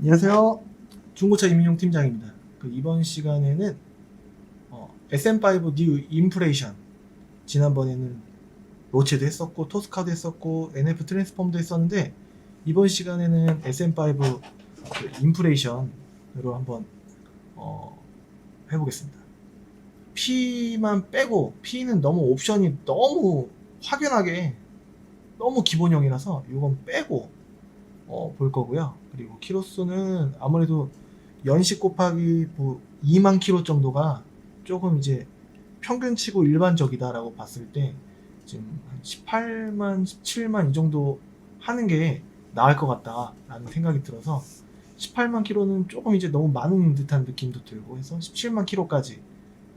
안녕하세요. 중고차 이민용 팀장입니다. 이번 시간에는 SM5 뉴 인플레이션, 지난번에는 로체도 했었고 토스카도 했었고 NF 트랜스폼도 했었는데, 이번 시간에는 SM5 인플레이션으로 한번 해보겠습니다. P만 빼고, P는 너무 옵션이 너무 확연하게 너무 기본형이라서 이건 빼고 볼 거고요. 그리고 키로수는 아무래도 연식 곱하기 뭐 2만 킬로 정도가 조금 이제 평균치고 일반적이다라고 봤을 때 지금 한 18만, 17만 이 정도 하는 게 나을 것 같다라는 생각이 들어서 18만 킬로는 조금 이제 너무 많은 듯한 느낌도 들고 해서 17만 킬로까지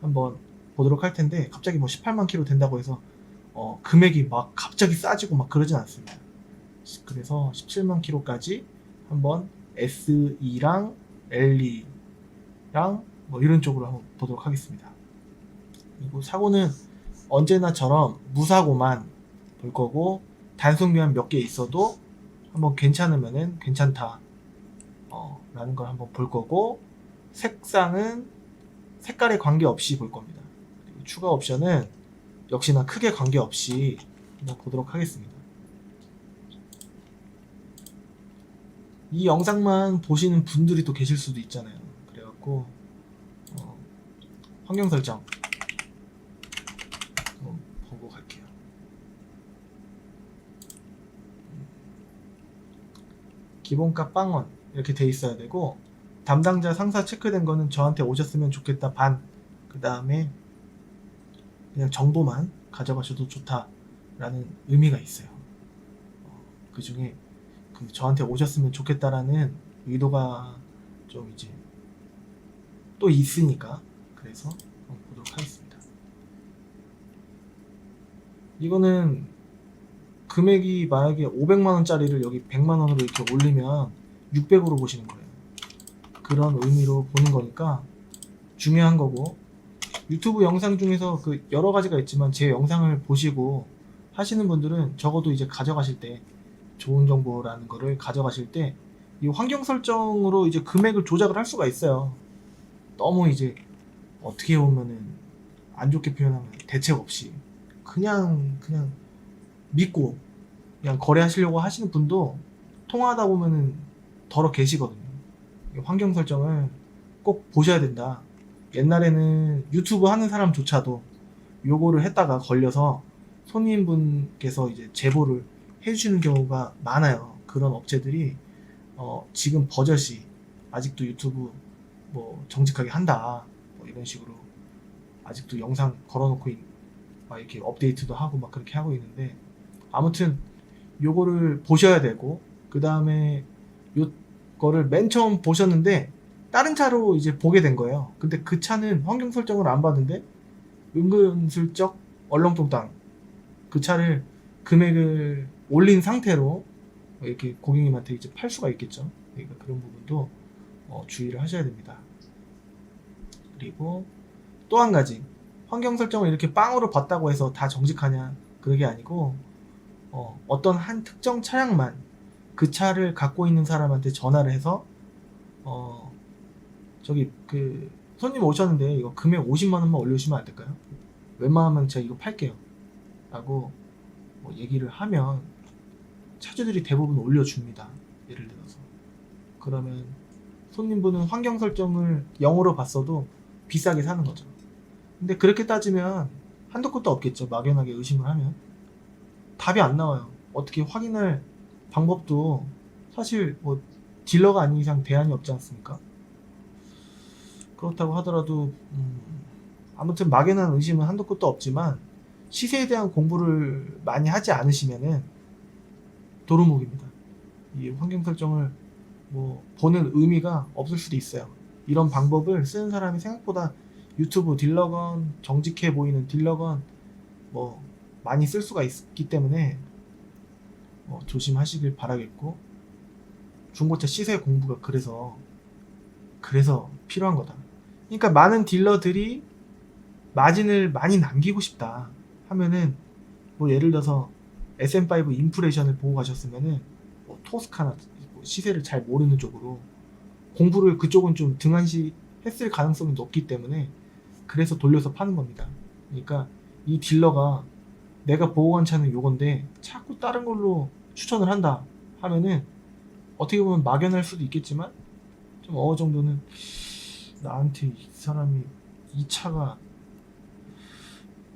한번 보도록 할 텐데, 갑자기 뭐 18만 킬로 된다고 해서 금액이 막 갑자기 싸지고 막 그러진 않습니다. 그래서 17만 킬로까지 한번 SE랑 LE랑 뭐 이런 쪽으로 한번 보도록 하겠습니다. 그리고 사고는 언제나처럼 무사고만 볼 거고, 단속미만 몇 개 있어도 한번 괜찮으면은 괜찮다 라는 걸 한번 볼 거고, 색상은 색깔에 관계없이 볼 겁니다. 그리고 추가 옵션은 역시나 크게 관계없이 한번 보도록 하겠습니다. 이 영상만 보시는 분들이 또 계실 수도 있잖아요. 그래갖고 환경 설정 한번 보고 갈게요. 기본값 빵원 이렇게 돼 있어야 되고, 담당자 상사 체크된 거는 저한테 오셨으면 좋겠다 반, 그 다음에 그냥 정보만 가져가셔도 좋다라는 의미가 있어요. 그 중에 저한테 오셨으면 좋겠다라는 의도가 좀 이제 또 있으니까, 그래서 한번 보도록 하겠습니다. 이거는 금액이 만약에 500만원짜리를 여기 100만원으로 이렇게 올리면 600으로 보시는 거예요. 그런 의미로 보는 거니까 중요한 거고, 유튜브 영상 중에서 여러 가지가 있지만 제 영상을 보시고 하시는 분들은 적어도 이제 가져가실 때, 좋은 정보라는 거를 가져가실 때 이 환경 설정으로 이제 금액을 조작을 할 수가 있어요. 너무 이제 어떻게 보면은 안 좋게 표현하면 대책 없이 그냥 믿고 그냥 거래하시려고 하시는 분도 통화하다 보면은 덜어 계시거든요. 환경 설정을 꼭 보셔야 된다. 옛날에는 유튜브 하는 사람조차도 요거를 했다가 걸려서 손님분께서 이제 제보를 해주시는 경우가 많아요. 그런 업체들이 지금 버젓이 아직도 유튜브 뭐 정직하게 한다 뭐 이런 식으로 아직도 영상 걸어놓고 막 이렇게 업데이트도 하고 막 그렇게 하고 있는데, 아무튼 요거를 보셔야 되고, 그 다음에 요거를 맨 처음 보셨는데 다른 차로 이제 보게 된 거예요. 근데 그 차는 환경 설정을 안 받는데 은근슬쩍 얼렁뚱땅 그 차를 금액을 올린 상태로 이렇게 고객님한테 이제 팔 수가 있겠죠. 그러니까 그런 부분도 주의를 하셔야 됩니다. 그리고 또 한 가지, 환경 설정을 이렇게 빵으로 봤다고 해서 다 정직하냐, 그게 아니고 어떤 한 특정 차량만 그 차를 갖고 있는 사람한테 전화를 해서 저기 손님 오셨는데 이거 금액 50만원만 올려주시면 안 될까요? 웬만하면 제가 이거 팔게요 라고 뭐 얘기를 하면 차주들이 대부분 올려줍니다. 예를 들어서 그러면 손님분은 환경 설정을 0으로 봤어도 비싸게 사는 거죠. 근데 그렇게 따지면 한도 끝도 없겠죠. 막연하게 의심을 하면 답이 안 나와요. 어떻게 확인할 방법도 사실 뭐 딜러가 아닌 이상 대안이 없지 않습니까? 그렇다고 하더라도 아무튼 막연한 의심은 한도 끝도 없지만 시세에 대한 공부를 많이 하지 않으시면은 도루묵입니다. 이 환경 설정을 뭐 보는 의미가 없을 수도 있어요. 이런 방법을 쓰는 사람이 생각보다 유튜브 딜러건 정직해 보이는 딜러건 뭐 많이 쓸 수가 있기 때문에 조심하시길 바라겠고, 중고차 시세 공부가 그래서 필요한 거다. 그러니까 많은 딜러들이 마진을 많이 남기고 싶다 하면은 뭐 예를 들어서 SM5 인플레이션을 보고 가셨으면은 뭐 토스카나 뭐 시세를 잘 모르는 쪽으로 공부를 그쪽은 좀 등한시 했을 가능성이 높기 때문에 그래서 돌려서 파는 겁니다. 그러니까 이 딜러가 내가 보고 간 차는 요건데 자꾸 다른 걸로 추천을 한다 하면은 어떻게 보면 막연할 수도 있겠지만 좀 어느 정도는 나한테 이 사람이 이 차가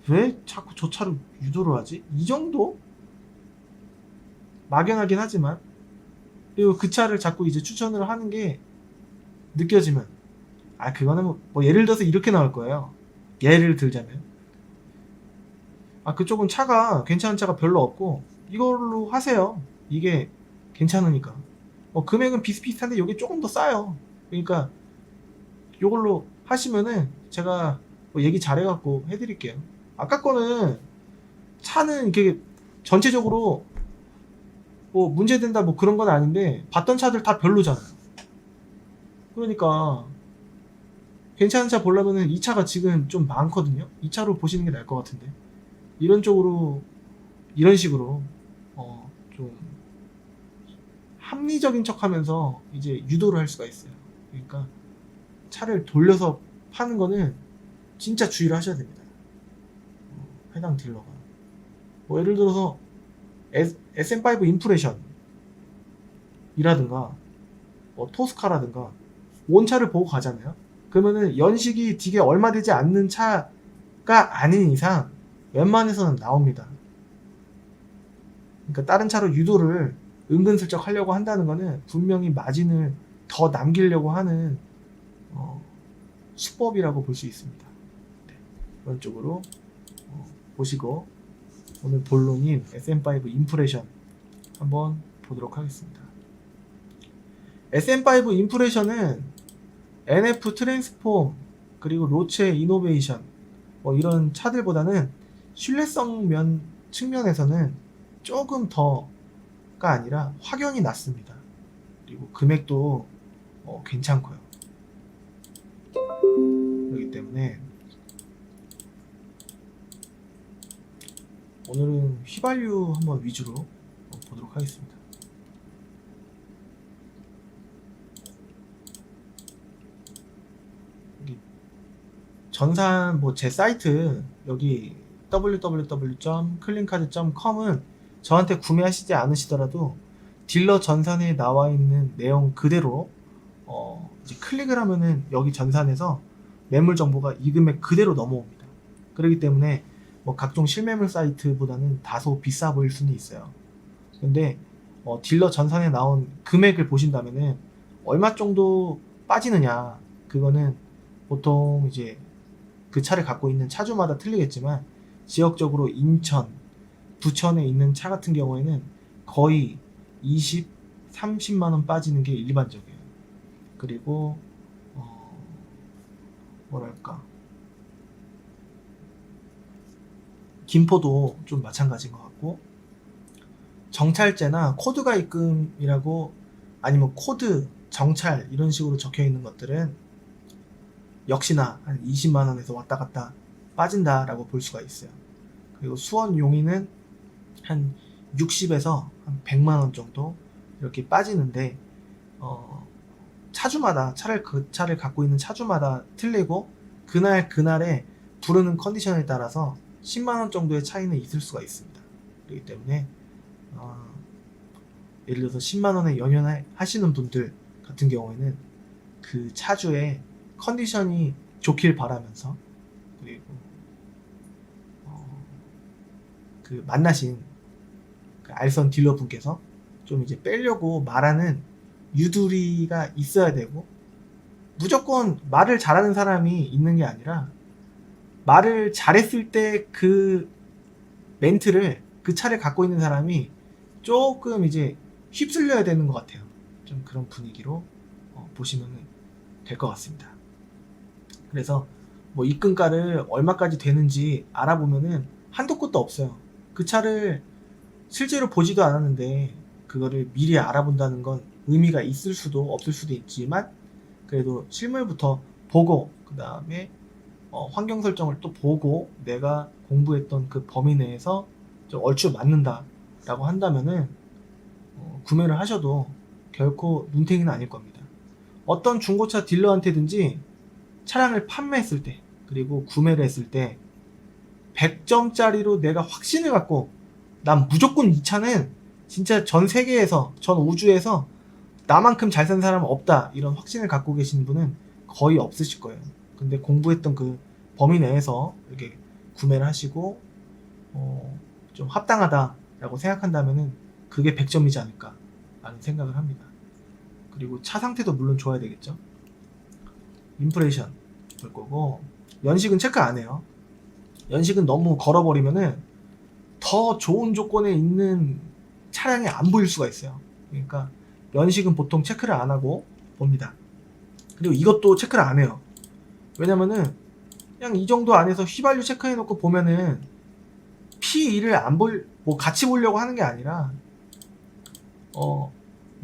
왜 자꾸 저 차를 유도를 하지? 이 정도? 막연하긴 하지만 그리고 그 차를 자꾸 이제 추천을 하는 게 느껴지면 그거는 뭐 예를 들어서 이렇게 나올 거예요. 예를 들자면 그쪽은 차가 괜찮은 차가 별로 없고 이걸로 하세요. 이게 괜찮으니까 금액은 비슷비슷한데 이게 조금 더 싸요. 그러니까 이걸로 하시면은 제가 뭐 얘기 잘해갖고 해드릴게요. 아까 거는 차는 이렇게 전체적으로 뭐 문제된다 뭐 그런 건 아닌데 봤던 차들 다 별로잖아요. 그러니까 괜찮은 차 보려면은 이 차가 지금 좀 많거든요. 이 차로 보시는 게 나을 것 같은데 이런 쪽으로 이런 식으로 좀 합리적인 척하면서 이제 유도를 할 수가 있어요. 그러니까 차를 돌려서 파는 거는 진짜 주의를 하셔야 됩니다. 해당 딜러가 뭐 예를 들어서 SM5 임프레션 이라든가 뭐 토스카라든가 원차를 보고 가잖아요. 그러면은 연식이 되게 얼마 되지 않는 차가 아닌 이상 웬만해서는 나옵니다. 그러니까 다른 차로 유도를 은근슬쩍 하려고 한다는 거는 분명히 마진을 더 남기려고 하는 수법이라고 볼 수 있습니다. 네, 그런 쪽으로 보시고 오늘 본론인 SM5 임프레션 한번 보도록 하겠습니다. SM5 임프레션은 NF 트랜스폼 그리고 로체 이노베이션 뭐 이런 차들보다는 신뢰성 측면에서는 조금 더가 아니라 확연히 낮습니다. 그리고 금액도 괜찮고요. 그렇기 때문에 오늘은 휘발유 한번 위주로 보도록 하겠습니다. 전산 뭐 제 사이트 여기 www.cleancard.com은 저한테 구매하시지 않으시더라도 딜러 전산에 나와 있는 내용 그대로 이제 클릭을 하면은 여기 전산에서 매물 정보가 이 금액 그대로 넘어옵니다. 그렇기 때문에 뭐 각종 실매물 사이트보다는 다소 비싸 보일 수는 있어요. 근데 딜러 전산에 나온 금액을 보신다면은 얼마 정도 빠지느냐 그거는 보통 이제 그 차를 갖고 있는 차주마다 틀리겠지만 지역적으로 인천, 부천에 있는 차 같은 경우에는 거의 20, 30만원 빠지는 게 일반적이에요. 그리고 뭐랄까 김포도 좀 마찬가지인 것 같고 정찰제나 코드가 입금이라고 아니면 코드, 정찰 이런 식으로 적혀 있는 것들은 역시나 한 20만원에서 왔다 갔다 빠진다라고 볼 수가 있어요. 그리고 수원 용인은 한 60에서 한 100만원 정도 이렇게 빠지는데 차주마다 그 차를 갖고 있는 차주마다 틀리고 그날에 부르는 컨디션에 따라서 10만원 정도의 차이는 있을 수가 있습니다. 그렇기 때문에 예를 들어서 10만원에 연연하시는 분들 같은 경우에는 그 차주의 컨디션이 좋길 바라면서 그리고 그 만나신 그 알선 딜러분께서 좀 이제 빼려고 말하는 유두리가 있어야 되고 무조건 말을 잘하는 사람이 있는 게 아니라 말을 잘했을 때 그 멘트를 그 차를 갖고 있는 사람이 조금 이제 휩쓸려야 되는 것 같아요. 좀 그런 분위기로 보시면 될 것 같습니다. 그래서 뭐 입금가를 얼마까지 되는지 알아보면은 한도 끝도 없어요. 그 차를 실제로 보지도 않았는데 그거를 미리 알아본다는 건 의미가 있을 수도 없을 수도 있지만 그래도 실물부터 보고 그 다음에 환경 설정을 또 보고 내가 공부했던 그 범위 내에서 좀 얼추 맞는다 라고 한다면은 구매를 하셔도 결코 눈탱이는 아닐 겁니다. 어떤 중고차 딜러한테든지 차량을 판매했을 때 그리고 구매를 했을 때 100점짜리로 내가 확신을 갖고 난 무조건 이 차는 진짜 전 세계에서 전 우주에서 나만큼 잘 산 사람은 없다 이런 확신을 갖고 계신 분은 거의 없으실 거예요. 근데 공부했던 그 범위 내에서 이렇게 구매를 하시고 좀 합당하다라고 생각한다면은 그게 100점이지 않을까 라는 생각을 합니다. 그리고 차 상태도 물론 좋아야 되겠죠. 인프레이션 볼 거고, 연식은 체크 안 해요. 연식은 너무 걸어버리면은 더 좋은 조건에 있는 차량이 안 보일 수가 있어요. 그러니까 연식은 보통 체크를 안 하고 봅니다. 그리고 이것도 체크를 안 해요. 왜냐면은 그냥 이 정도 안에서 휘발유 체크해 놓고 보면은 P2를 안 뭐 같이 보려고 하는 게 아니라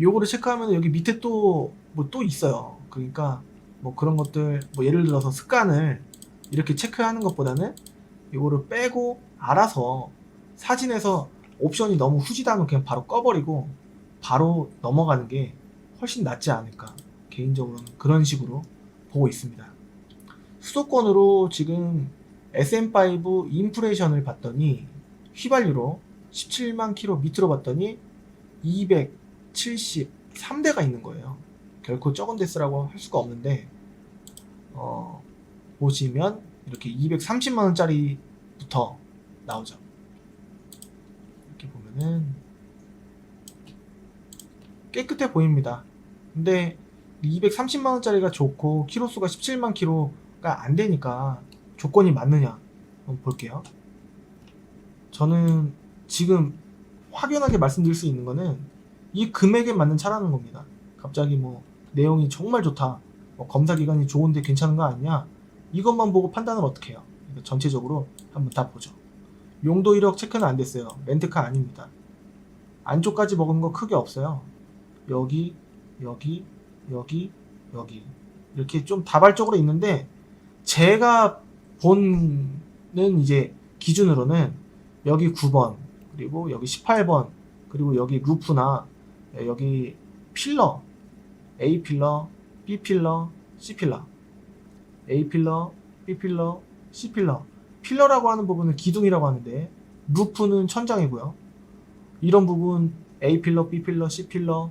요거를 체크하면 여기 밑에 또 뭐 또 있어요. 그러니까 뭐 그런 것들 뭐 예를 들어서 습관을 이렇게 체크하는 것보다는 요거를 빼고 알아서 사진에서 옵션이 너무 후지다면 그냥 바로 꺼버리고 바로 넘어가는 게 훨씬 낫지 않을까, 개인적으로는 그런 식으로 보고 있습니다. 수도권으로 지금 SM5 인프레이션을 봤더니 휘발유로 17만 킬로 밑으로 봤더니 273대가 있는 거예요. 결코 적은 데스라고 할 수가 없는데 보시면 이렇게 230만원짜리부터 나오죠. 이렇게 보면은 깨끗해 보입니다. 근데 230만원짜리가 좋고 키로수가 17만 킬로가 안 되니까 조건이 맞느냐 한번 볼게요. 저는 지금 확연하게 말씀드릴 수 있는 거는 이 금액에 맞는 차라는 겁니다. 갑자기 뭐 내용이 정말 좋다, 뭐 검사 기간이 좋은데 괜찮은 거 아니냐, 이것만 보고 판단을 어떻게 해요. 전체적으로 한번 다 보죠. 용도 이력 체크는 안 됐어요. 렌트카 아닙니다. 안쪽까지 먹은 거 크게 없어요. 여기 여기 여기 여기 이렇게 좀 다발적으로 있는데, 제가 본는 이제 기준으로는 여기 9번 그리고 여기 18번 그리고 여기 루프나 여기 필러, A 필러, B 필러, C 필러, A 필러, B 필러, C 필러. 필러라고 하는 부분은 기둥이라고 하는데 루프는 천장이고요. 이런 부분 A 필러, B 필러, C 필러,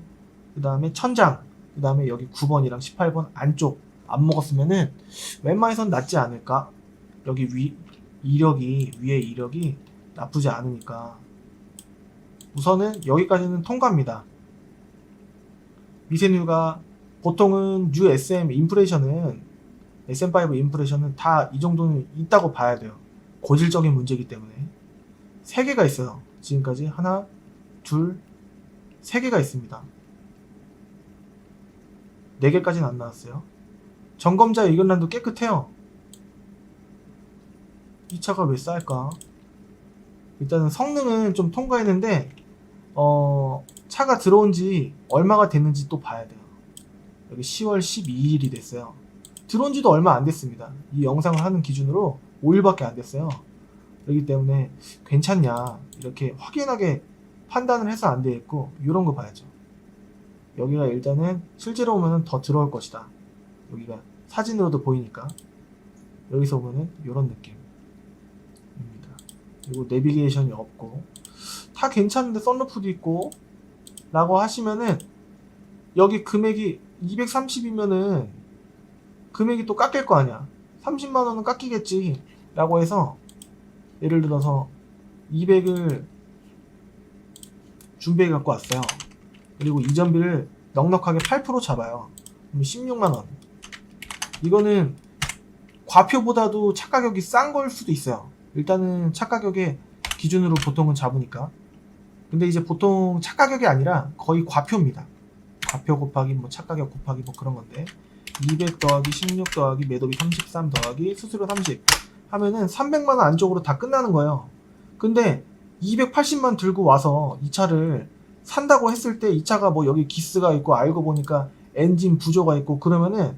그 다음에 천장, 그 다음에 여기 9번이랑 18번 안쪽 안 먹었으면은 웬만해선 낫지 않을까. 여기 위에 이력이 나쁘지 않으니까 우선은 여기까지는 통과입니다. 미세누가 보통은 뉴 SM 인프레이션은 SM5 인프레이션은 다 이 정도는 있다고 봐야 돼요. 고질적인 문제이기 때문에. 3개가 있어요. 지금까지 하나, 둘, 3개가 있습니다. 4개까지는 안 나왔어요. 점검자 의견란도 깨끗해요. 이 차가 왜 쌀까? 일단은 성능은 좀 통과했는데 차가 들어온 지 얼마가 됐는지 또 봐야 돼요. 여기 10월 12일이 됐어요. 들어온 지도 얼마 안 됐습니다. 이 영상을 하는 기준으로 5일밖에 안 됐어요. 그렇기 때문에 괜찮냐 이렇게 확연하게 판단을 해서 안 되겠고, 이런 거 봐야죠. 여기가 일단은 실제로 오면은 더 들어올 것이다. 여기가 사진으로도 보이니까 여기서 보면은 이런 느낌입니다. 그리고 내비게이션이 없고 다 괜찮은데 썬루프도 있고 라고 하시면은 여기 금액이 230이면은 금액이 또 깎일 거 아니야. 30만원은 깎이겠지 라고 해서 예를 들어서 200을 준비해 갖고 왔어요. 그리고 이전비를 넉넉하게 8% 잡아요. 그럼 16만원. 이거는 과표보다도 차 가격이 싼 걸 수도 있어요. 일단은 차 가격의 기준으로 보통은 잡으니까. 근데 이제 보통 차 가격이 아니라 거의 과표입니다. 과표 곱하기 뭐 차 가격 곱하기 뭐 그런 건데, 200 더하기 16 더하기 매도비 33 더하기 수수료 30 하면은 300만원 안쪽으로 다 끝나는 거예요. 근데 280만 들고 와서 이 차를 산다고 했을 때 이 차가 뭐 여기 기스가 있고 알고 보니까 엔진 부조가 있고 그러면은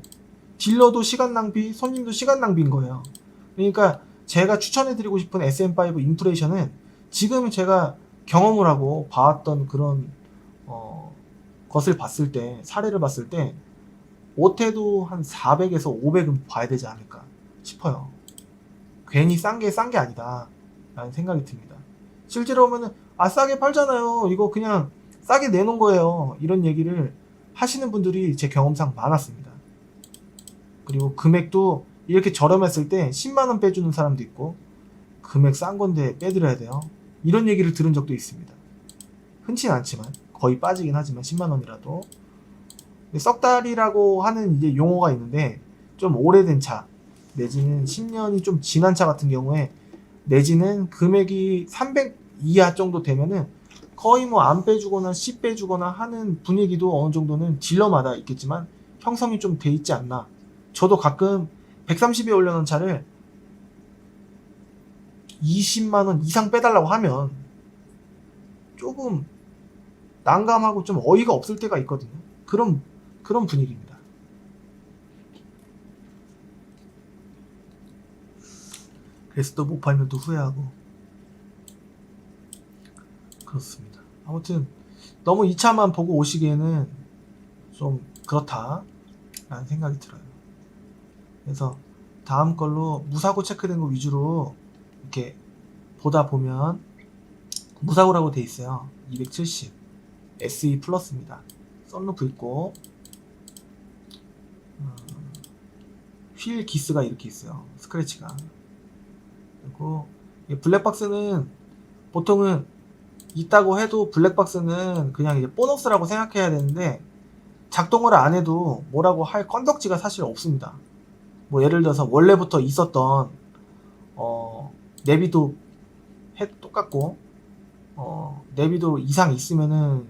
딜러도 시간 낭비, 손님도 시간 낭비인 거예요. 그러니까 제가 추천해드리고 싶은 SM5 인프레이션은 지금 제가 경험을 하고 봐왔던 그런 것을 봤을 때, 사례를 봤을 때 못해도 한 400에서 500은 봐야 되지 않을까 싶어요. 괜히 싼 게 아니다 라는 생각이 듭니다. 실제로 보면은 싸게 팔잖아요, 이거 그냥 싸게 내놓은 거예요, 이런 얘기를 하시는 분들이 제 경험상 많았습니다. 그리고 금액도 이렇게 저렴했을 때 10만원 빼주는 사람도 있고, 금액 싼 건데 빼드려야 돼요, 이런 얘기를 들은 적도 있습니다. 흔치는 않지만, 거의 빠지긴 하지만 10만원이라도. 썩다리라고 하는 이제 용어가 있는데, 좀 오래된 차 내지는 10년이 좀 지난 차 같은 경우에, 내지는 금액이 300 이하 정도 되면은 거의 뭐 안 빼주거나 10 빼주거나 하는 분위기도 어느 정도는 딜러마다 있겠지만 형성이 좀 돼 있지 않나. 저도 가끔 130에 올려놓은 차를 20만원 이상 빼달라고 하면 조금 난감하고 좀 어이가 없을 때가 있거든요. 그런 분위기입니다. 그래서 또 못 팔면 또 후회하고 그렇습니다. 아무튼 너무 이 차만 보고 오시기에는 좀 그렇다 라는 생각이 들어요. 그래서 다음 걸로 무사고 체크된 거 위주로 이렇게 보다 보면, 무사고라고 돼 있어요. 270 SE 플러스입니다. 썬루프 있고 휠 기스가 이렇게 있어요, 스크래치가. 그리고 블랙박스는 보통은 있다고 해도 블랙박스는 그냥 이제 보너스라고 생각해야 되는데, 작동을 안 해도 뭐라고 할 건덕지가 사실 없습니다. 뭐 예를 들어서 원래부터 있었던 내비도 똑같고, 내비도 이상 있으면은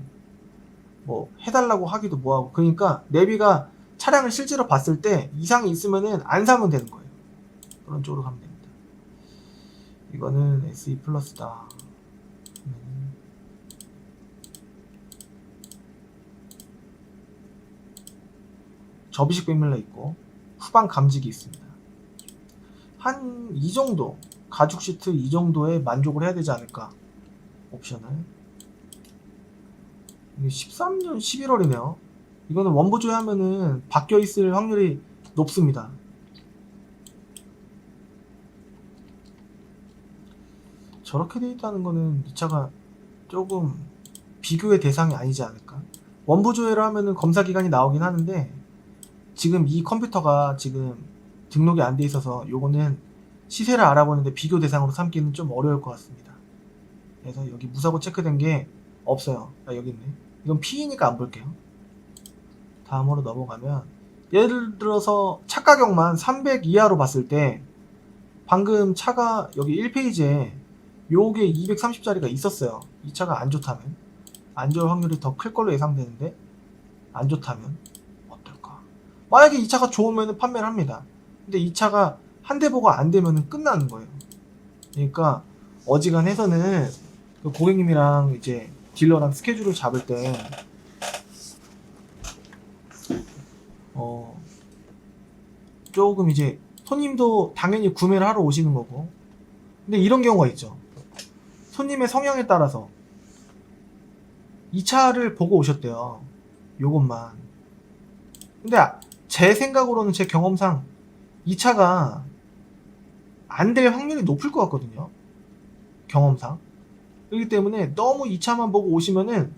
뭐 해달라고 하기도 뭐하고, 그러니까 내비가 차량을 실제로 봤을 때 이상이 있으면은 안 사면 되는 거예요. 그런 쪽으로 가면 됩니다. 이거는 SE 플러스다. 접이식 백밀러 있고 후방 감지기 있습니다. 한 이 정도, 가죽 시트 이 정도에 만족을 해야 되지 않을까. 옵션을 13년 11월이네요 이거는 원부 조회하면은 바뀌어 있을 확률이 높습니다. 저렇게 돼 있다는 거는 이 차가 조금 비교의 대상이 아니지 않을까. 원부 조회를 하면은 검사 기간이 나오긴 하는데, 지금 이 컴퓨터가 지금 등록이 안 돼 있어서 요거는 시세를 알아보는데 비교 대상으로 삼기는 좀 어려울 것 같습니다. 그래서 여기 무사고 체크된 게 없어요. 여기 있네. 이건 P이니까 안 볼게요. 다음으로 넘어가면, 예를 들어서 차 가격만 300 이하로 봤을 때, 방금 차가 여기 1페이지에 요게 230짜리가 있었어요. 이 차가 안 좋다면, 안 좋을 확률이 더 클 걸로 예상되는데, 안 좋다면 어떨까? 만약에 이 차가 좋으면 판매를 합니다. 근데 이 차가 한 대 보고 안 되면 끝나는 거예요. 그러니까 어지간해서는 그 고객님이랑 이제 딜러랑 스케줄을 잡을 때 조금 이제 손님도 당연히 구매를 하러 오시는 거고, 근데 이런 경우가 있죠. 손님의 성향에 따라서 이 차를 보고 오셨대요, 요것만. 근데 제 생각으로는, 제 경험상 이 차가 안 될 확률이 높을 것 같거든요, 경험상. 그렇기 때문에 너무 이 차만 보고 오시면은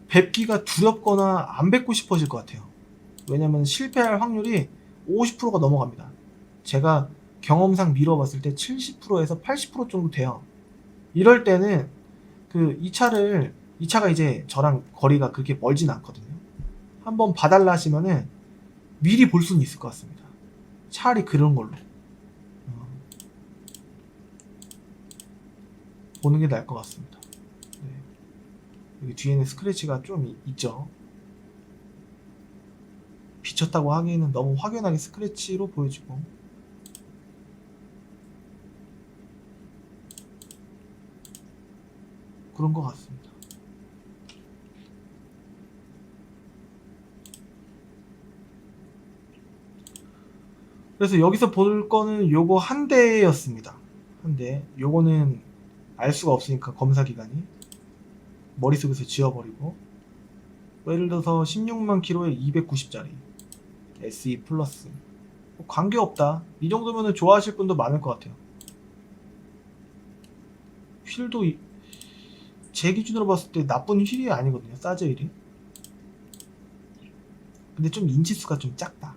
뵙기가 두렵거나 안 뵙고 싶어질 것 같아요. 왜냐면 실패할 확률이 50%가 넘어갑니다. 제가 경험상 미뤄봤을 때 70%에서 80% 정도 돼요. 이럴 때는 이 차가 이제 저랑 거리가 그렇게 멀진 않거든요. 한번 봐달라 하시면은 미리 볼 수는 있을 것 같습니다. 차라리 그런 걸로 보는 게 나을 것 같습니다. 네. 여기 뒤에는 스크래치가 좀 있죠. 비쳤다고 하기에는 너무 확연하게 스크래치로 보여지고, 그런 것 같습니다. 그래서 여기서 볼 거는 요거 한 대였습니다. 한 대. 요거는 알 수가 없으니까 검사 기간이 머릿속에서 지워버리고, 뭐 예를 들어서 16만 킬로에 290짜리 SE 플러스 뭐 관계없다 이 정도면은 좋아하실 분도 많을 것 같아요. 휠도 제 기준으로 봤을 때 나쁜 휠이 아니거든요. 사제 휠이. 근데 좀 인치수가 좀 작다.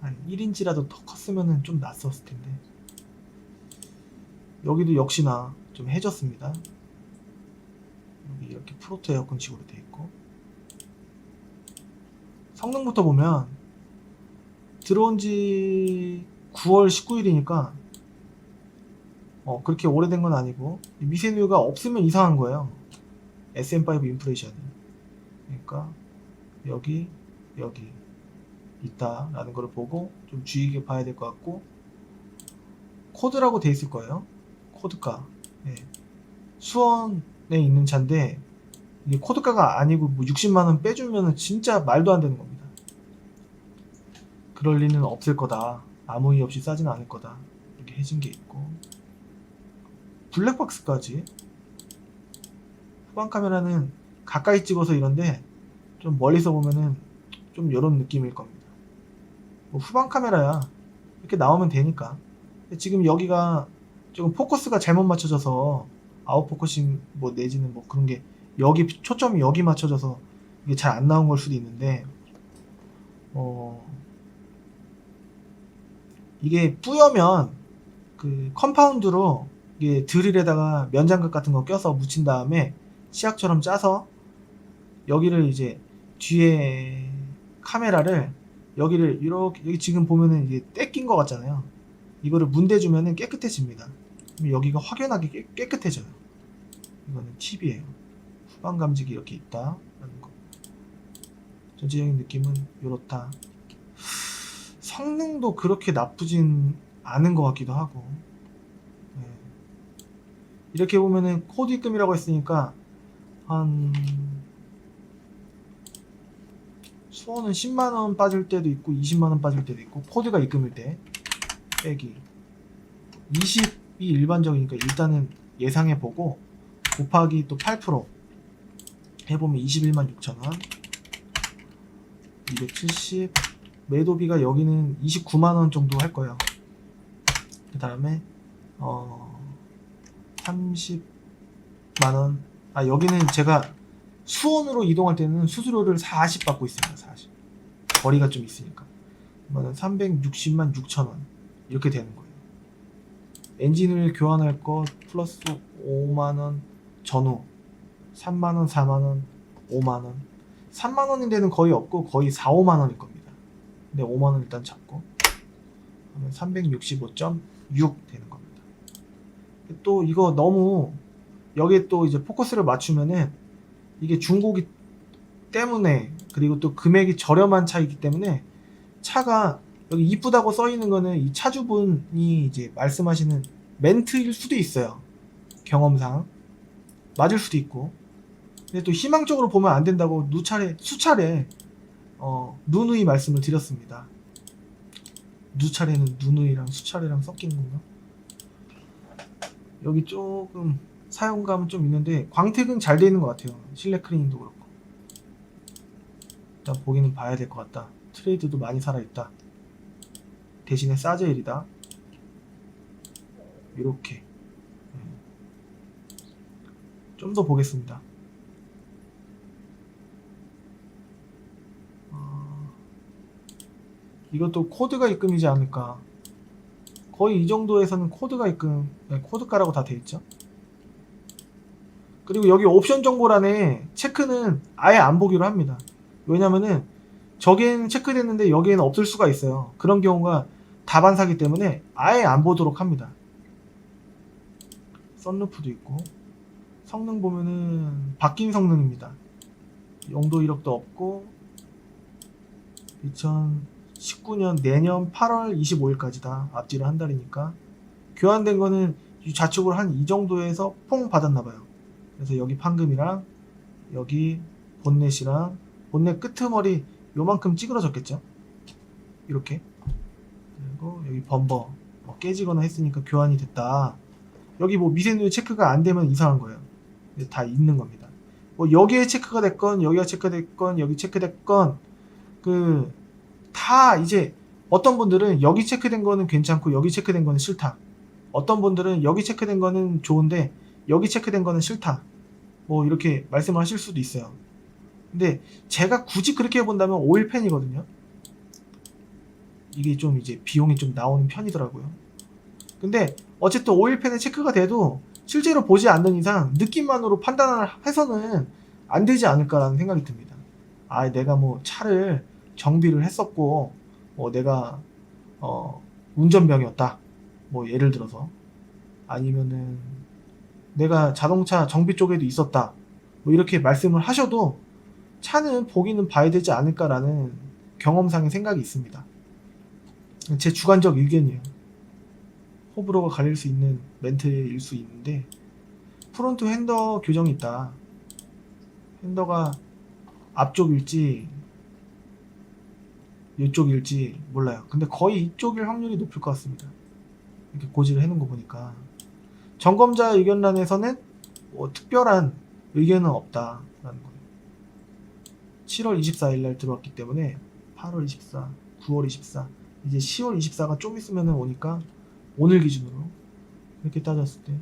한 1인치라도 더 컸으면 좀 낫었을 텐데. 여기도 역시나 좀 해졌습니다. 여기 이렇게 프로토 에어컨 식으로 되어 있고. 성능부터 보면 들어온 지 9월 19일이니까 그렇게 오래된 건 아니고 미세누유가 없으면 이상한 거예요. SM5 인프레션이. 그러니까 여기 있다라는 걸 보고 좀 주의 깊게 봐야 될 것 같고, 코드라고 돼 있을 거예요. 코드가. 네. 수원에 있는 차인데 이게 코드가가 아니고 뭐 60만원 빼주면은 진짜 말도 안 되는 겁니다. 그럴 리는 없을 거다. 아무 이유 없이 싸진 않을 거다. 이렇게 해진 게 있고, 블랙박스까지. 후방 카메라는 가까이 찍어서 이런데 좀 멀리서 보면은 좀 이런 느낌일 겁니다. 뭐 후방 카메라야 이렇게 나오면 되니까. 지금 여기가 조금 포커스가 잘못 맞춰져서 아웃포커싱 뭐 내지는 뭐 그런 게 여기 초점이 여기 맞춰져서 이게 잘 안 나온 걸 수도 있는데, 이게 뿌여면 그 컴파운드로 이게 드릴에다가 면장갑 같은 거 껴서 묻힌 다음에 치약처럼 짜서 여기를 이제 뒤에 카메라를 여기를 이렇게, 여기 지금 보면은 이게 떼낀 것 같잖아요. 이거를 문대주면은 깨끗해집니다. 여기가 확연하게 깨끗해져요. 이거는 팁이에요. 후방 감지기 이렇게 있다 라는 거. 전체적인 느낌은 이렇다. 성능도 그렇게 나쁘진 않은 것 같기도 하고. 네. 이렇게 보면은 코드 입금이라고 했으니까 한 수원은 10만원 빠질 때도 있고 20만원 빠질 때도 있고, 코드가 입금일 때 빼기 20이 일반적이니까 일단은 예상해보고 곱하기 또 8% 해보면 21만 6천원, 270, 매도비가 여기는 29만원 정도 할 거예요. 그 다음에 30만원. 여기는 제가 수원으로 이동할 때는 수수료를 40 받고 있습니다. 40. 거리가 좀 있으니까. 그러면 360만 6천원 이렇게 되는 거예요. 엔진을 교환할 것 플러스 5만원 전후 3만원, 4만원, 5만원. 3만원인 데는 거의 없고 거의 4, 5만원일 겁니다. 근데 5만원 일단 잡고 하면 365.6 되는 겁니다. 또 이거 너무 여기에 또 이제 포커스를 맞추면은 이게 중고기 때문에, 그리고 또 금액이 저렴한 차이기 때문에 차가 여기 이쁘다고 써 있는 거는 이 차주분이 이제 말씀하시는 멘트일 수도 있어요. 경험상 맞을 수도 있고. 근데 또 희망적으로 보면 안 된다고 수차례 누누이 말씀을 드렸습니다. 누차례는 누누이랑 수차례랑 섞인 건가? 여기 조금 사용감은 좀 있는데 광택은 잘 돼 있는 것 같아요. 실내 클리닝도 그렇고. 일단 보기는 봐야 될 것 같다. 트레이드도 많이 살아있다. 대신에 사제일이다. 이렇게 좀 더 보겠습니다. 이것도 코드가 입금이지 않을까. 거의 이 정도에서는 코드가 입금, 코드가라고 다 돼있죠. 그리고 여기 옵션 정보란에 체크는 아예 안 보기로 합니다. 왜냐면은 저기에는 체크됐는데 여기에는 없을 수가 있어요. 그런 경우가 다반사기 때문에 아예 안 보도록 합니다. 썬루프도 있고. 성능 보면은 바뀐 성능입니다. 용도 이력도 없고 2019년 내년 8월 25일까지다. 앞뒤로 한 달이니까. 교환된 거는 좌측으로 한 이 정도에서 퐁 받았나봐요. 그래서 여기 판금이랑 여기 본넷이랑 본넷 끄트머리 요만큼 찌그러졌겠죠. 이렇게. 그리고 여기 범버 깨지거나 했으니까 교환이 됐다. 여기 뭐 미세누유 체크가 안 되면 이상한 거예요. 다 있는 겁니다. 뭐 여기에 체크가 됐건 여기가 체크됐건 여기 체크됐건 그 다 이제 어떤 분들은 여기 체크된 거는 괜찮고 여기 체크된 거는 싫다. 어떤 분들은 여기 체크된 거는 좋은데 여기 체크된 거는 싫다. 뭐 이렇게 말씀을 하실 수도 있어요. 근데 제가 굳이 그렇게 해본다면 오일팬이거든요. 이게 좀 이제 비용이 좀 나오는 편이더라고요. 근데 어쨌든 오일팬에 체크가 돼도 실제로 보지 않는 이상 느낌만으로 판단을 해서는 안 되지 않을까라는 생각이 듭니다. 아, 내가 뭐 차를 정비를 했었고 뭐 내가 운전병이었다. 뭐 예를 들어서 아니면은 내가 자동차 정비 쪽에도 있었다. 뭐 이렇게 말씀을 하셔도 차는 보기는 봐야 되지 않을까라는 경험상의 생각이 있습니다. 제 주관적 의견이에요. 호불호가 갈릴 수 있는 멘트일 수 있는데 프론트 핸더 교정이 있다. 핸더가 앞쪽일지 이쪽일지 몰라요. 근데 거의 이쪽일 확률이 높을 것 같습니다. 이렇게 고지를 해놓은 거 보니까 점검자 의견란에서는 뭐 특별한 의견은 없다라는 거예요. 7월 24일 날 들어왔기 때문에 8월 24, 9월 24 이제 10월 24가 좀 있으면 오니까 오늘 기준으로 이렇게 따졌을 때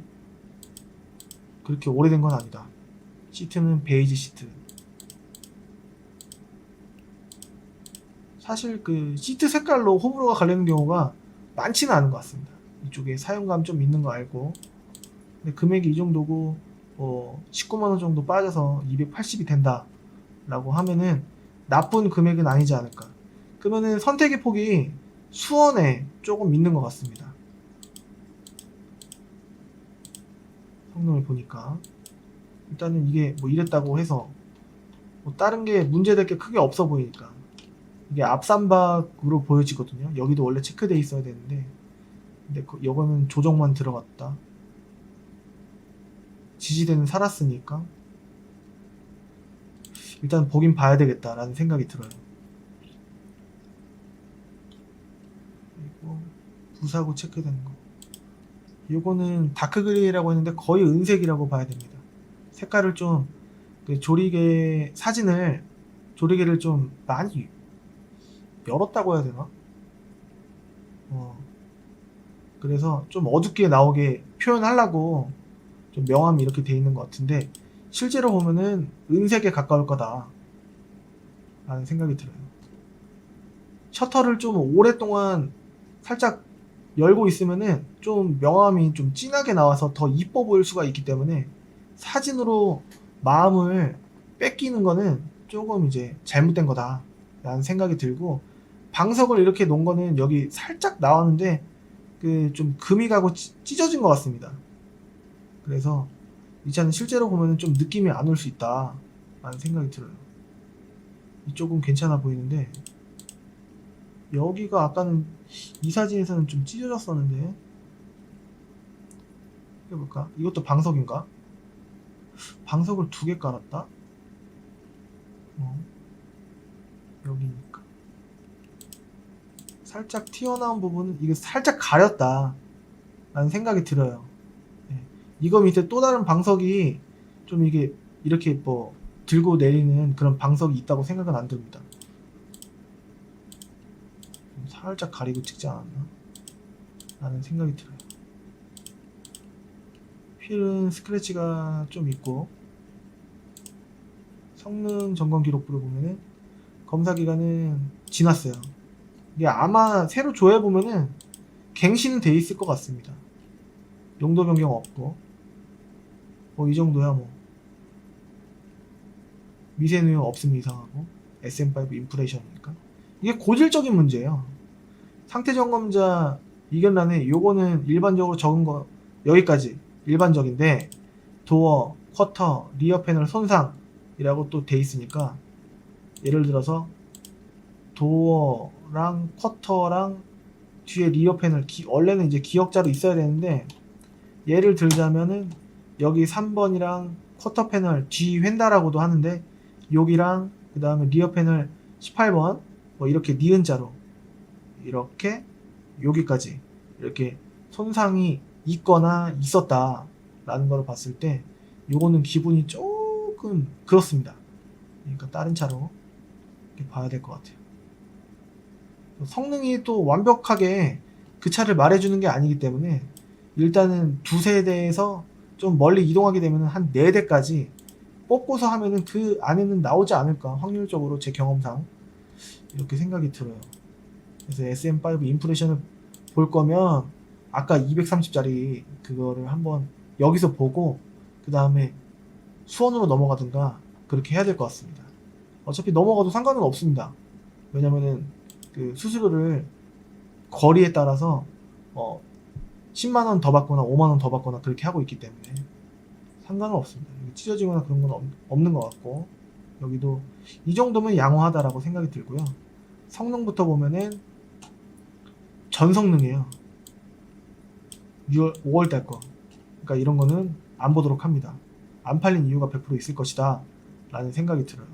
그렇게 오래된 건 아니다. 시트는 베이지 시트. 사실 그 시트 색깔로 호불호가 갈리는 경우가 많지는 않은 것 같습니다. 이쪽에 사용감 좀 있는 거 알고 근데 금액이 이 정도고 19만원 정도 빠져서 280이 된다 라고 하면은 나쁜 금액은 아니지 않을까. 그러면은 선택의 폭이 수원에 조금 있는 것 같습니다. 성능을 보니까 일단은 이게 뭐 이랬다고 해서 뭐 다른 게 문제될 게 크게 없어 보이니까 이게 앞삼박으로 보여지거든요. 여기도 원래 체크돼 있어야 되는데 근데 이거는 조정만 들어갔다. 지지대는 살았으니까 일단 보긴 봐야 되겠다라는 생각이 들어요. 그리고 부사고 체크되는 거. 요거는 다크그레이라고 했는데 거의 은색이라고 봐야 됩니다. 색깔을 좀 조리개 사진을 조리개를 좀 많이 열었다고 해야 되나? 그래서 좀 어둡게 나오게 표현하려고 좀 명암이 이렇게 돼 있는 것 같은데 실제로 보면은 은색에 가까울 거다 라는 생각이 들어요. 셔터를 좀 오랫동안 살짝 열고 있으면은 좀 명암이 좀 진하게 나와서 더 이뻐 보일 수가 있기 때문에 사진으로 마음을 뺏기는 거는 조금 이제 잘못된 거다 라는 생각이 들고 방석을 이렇게 놓은 거는 여기 살짝 나왔는데 그 좀 금이 가고 찢어진 것 같습니다. 그래서 이 차는 실제로 보면 좀 느낌이 안 올 수 있다 라는 생각이 들어요. 이쪽은 괜찮아 보이는데 여기가 아까는 이 사진에서는 좀 찢어졌었는데 해볼까? 이것도 방석인가? 방석을 2개 깔았다? 여기니까 살짝 튀어나온 부분은 이게 살짝 가렸다 라는 생각이 들어요. 이거 밑에 또 다른 방석이 좀 이게 이렇게 뭐 들고 내리는 그런 방석이 있다고 생각은 안 듭니다. 살짝 가리고 찍지 않았나? 라는 생각이 들어요. 휠은 스크래치가 좀 있고 성능 점검 기록부를 보면은 검사 기간은 지났어요. 이게 아마 새로 조회해보면은 갱신은 돼 있을 것 같습니다. 용도 변경 없고 뭐 이 정도야 뭐 미세 누용 없으면 이상하고 SM5 인프레이션이니까 이게 고질적인 문제예요. 상태 점검자 이견란에 요거는 일반적으로 적은 거 여기까지 일반적인데 도어, 쿼터, 리어 패널 손상이라고 또 돼 있으니까 예를 들어서 도어랑 쿼터랑 뒤에 리어 패널 원래는 이제 기역자로 있어야 되는데 예를 들자면은 여기 3번이랑 쿼터 패널 뒤 휀다라고도 하는데 여기랑 그 다음에 리어 패널 18번 뭐 이렇게 니은자로 이렇게 여기까지 이렇게 손상이 있거나 있었다 라는 걸 봤을 때 요거는 기분이 조금 조금 그렇습니다. 그러니까 다른 차로 이렇게 봐야 될 것 같아요. 성능이 또 완벽하게 그 차를 말해주는 게 아니기 때문에 일단은 두세 대에서 좀 멀리 이동하게 되면 한 4대까지 뽑고서 하면은 그 안에는 나오지 않을까, 확률적으로 제 경험상 이렇게 생각이 들어요. 그래서 SM5 인프레션을 볼 거면 아까 230짜리 그거를 한번 여기서 보고 그 다음에 수원으로 넘어가든가 그렇게 해야 될 것 같습니다. 어차피 넘어가도 상관은 없습니다. 왜냐면은 그 수수료를 거리에 따라서 10만원 더 받거나 5만원 더 받거나 그렇게 하고 있기 때문에 상관은 없습니다. 찢어지거나 그런 건 없는 것 같고, 여기도 이 정도면 양호하다라고 생각이 들고요. 성능부터 보면은 전성능이에요. 5월달 거. 그러니까 이런 거는 안 보도록 합니다. 안 팔린 이유가 100% 있을 것이다 라는 생각이 들어요.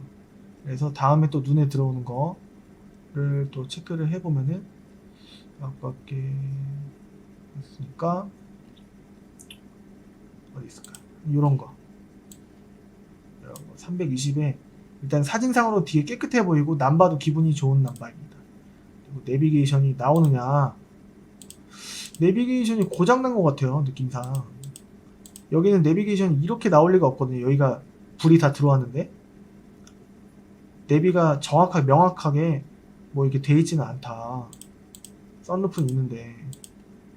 그래서 다음에 또 눈에 들어오는 거를 또 체크를 해보면은 아깝게 했으니까 어디 있을까? 이런 거 320에 일단 사진상으로 뒤에 깨끗해 보이고 남봐도 기분이 좋은 남바입니다. 그리고 내비게이션이 나오느냐, 내비게이션이 고장난 것 같아요, 느낌상. 여기는 내비게이션이 이렇게 나올 리가 없거든요. 여기가 불이 다 들어왔는데 내비가 정확하게 명확하게 뭐 이렇게 돼 있지는 않다. 썬루프는 있는데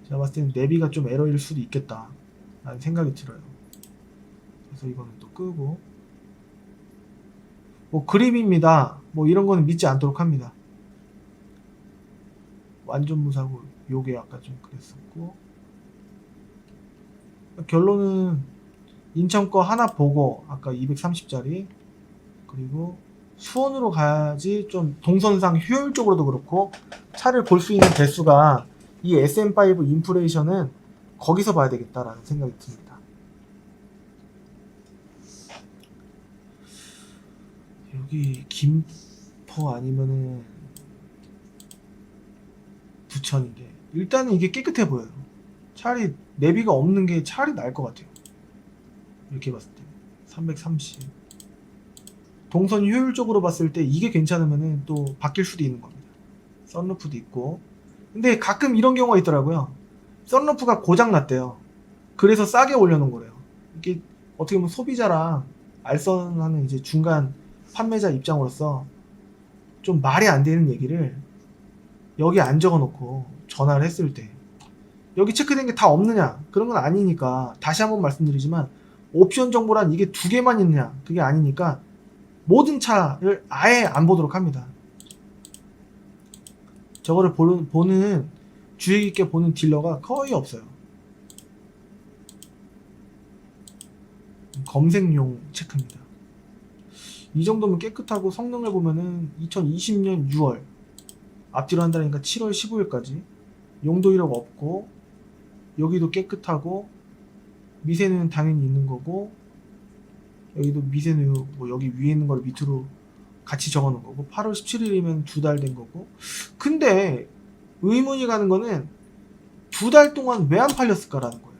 제가 봤을 때는 내비가 좀 에러일 수도 있겠다 라는 생각이 들어요. 그래서 이거는 또 끄고, 뭐 그립입니다 뭐 이런 거는 믿지 않도록 합니다. 완전 무사고 요게 아까 좀 그랬었고, 결론은 인천 거 하나 보고 아까 230짜리 그리고 수원으로 가야지 좀 동선상 효율적으로도 그렇고 차를 볼 수 있는 대수가, 이 SM5 인프레이션은 거기서 봐야 되겠다라는 생각이 듭니다. 여기 김포 아니면은 부천인데 일단은 이게 깨끗해 보여요. 차라리 내비가 없는 게 차라리 나을 것 같아요. 이렇게 봤을 때 330 동선 효율적으로 봤을 때 이게 괜찮으면은 또 바뀔 수도 있는 겁니다. 썬루프도 있고. 근데 가끔 이런 경우가 있더라고요. 썬루프가 고장 났대요. 그래서 싸게 올려놓은 거래요. 이게 어떻게 보면 소비자랑 알선하는 이제 중간 판매자 입장으로서 좀 말이 안 되는 얘기를 여기 안 적어놓고 전화를 했을 때 여기 체크된 게 다 없느냐, 그런 건 아니니까 다시 한번 말씀드리지만 옵션 정보란 이게 2개만 있느냐, 그게 아니니까 모든 차를 아예 안 보도록 합니다. 저거를 보는 주의 깊게 보는 딜러가 거의 없어요. 검색용 체크입니다. 이 정도면 깨끗하고 성능을 보면은 2020년 6월 앞뒤로 한다니까 7월 15일까지 용도 이력 없고, 여기도 깨끗하고 미세는 당연히 있는 거고, 여기도 미세는 뭐 여기 위에 있는 걸 밑으로 같이 적어 놓은 거고, 8월 17일이면 2달 된 거고. 근데 의문이 가는 거는 2달 동안 왜 안 팔렸을까라는 거예요.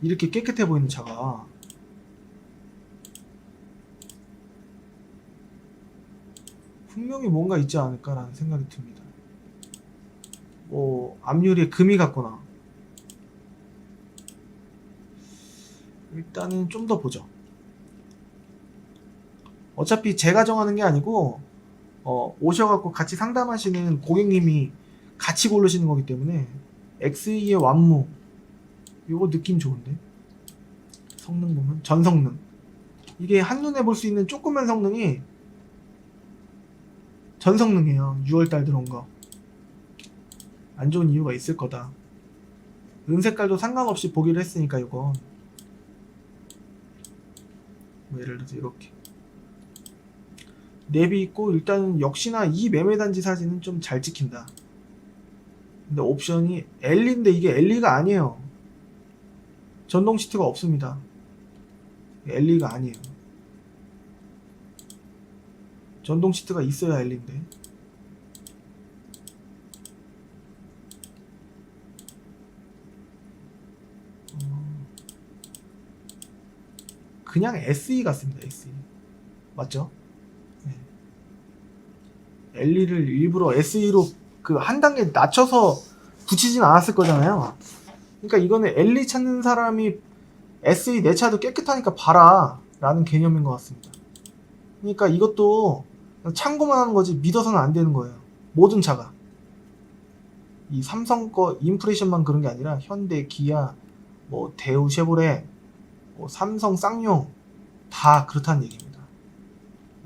이렇게 깨끗해 보이는 차가. 분명히 뭔가 있지 않을까라는 생각이 듭니다. 뭐 앞유리에 금이 갔거나. 일단은 좀 더 보죠. 어차피 제가 정하는 게 아니고 오셔갖고 같이 상담하시는 고객님이 같이 고르시는 거기 때문에 XE의 완무 요거 느낌 좋은데, 성능 보면 전성능 이게 한눈에 볼 수 있는 조그만 성능이 전성능이에요. 6월달 들어온 거. 안 좋은 이유가 있을 거다. 은색깔도 상관없이 보기로 했으니까 이거 뭐 예를 들어서 이렇게 내비 있고, 일단은 역시나 이 매매단지 사진은 좀 잘 찍힌다. 근데 옵션이 L인데 이게 L가 아니에요. 전동 시트가 없습니다. L가 아니에요. 전동 시트가 있어야 L인데. 그냥 SE 같습니다. SE 맞죠? 네. LE를 일부러 SE로 그 한 단계 낮춰서 붙이진 않았을 거잖아요. 그러니까 이거는 LE 찾는 사람이 SE 내 차도 깨끗하니까 봐라 라는 개념인 것 같습니다. 그러니까 이것도 참고만 하는 거지 믿어서는 안 되는 거예요. 모든 차가. 이 삼성 거 인프레션만 그런 게 아니라 현대, 기아, 뭐 대우, 쉐보레, 뭐 삼성, 쌍용 다 그렇다는 얘기입니다.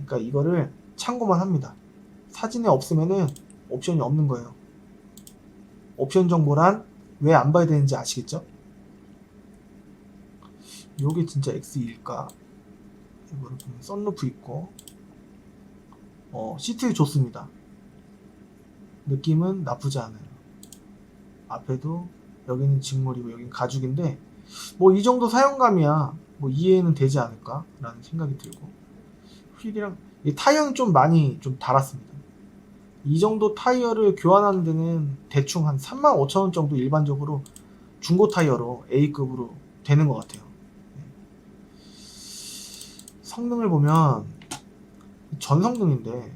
그러니까 이거를 참고만 합니다. 사진에 없으면은 옵션이 없는 거예요. 옵션 정보란 왜 안 봐야 되는지 아시겠죠? 요게 진짜 XE일까? 이거를 보면 썬루프 있고 시트 좋습니다. 느낌은 나쁘지 않아요. 앞에도 여기는 직물이고 여기는 가죽인데 뭐 이 정도 사용감이야 뭐 이해는 되지 않을까 라는 생각이 들고 휠이랑 이 타이어는 좀 많이 좀 달았습니다. 이 정도 타이어를 교환하는 데는 대충 한 35,000원 정도 일반적으로 중고 타이어로 A급으로 되는 것 같아요. 성능을 보면 전성능인데